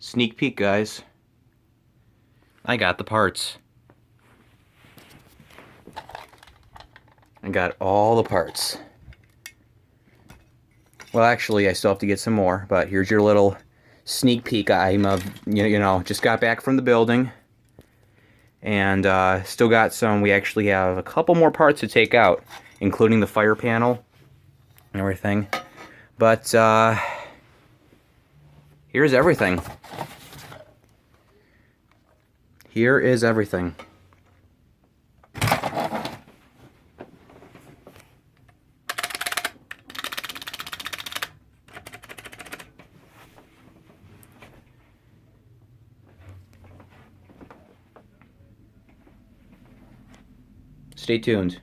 Sneak peek, guys. I got the parts. I got all the parts. Well, actually, I still have to get some more, but here's your little sneak peek. Just got back from the building, and still got some. We actually have a couple more parts to take out, including the fire panel and everything. But here's everything. Here is everything. Stay tuned.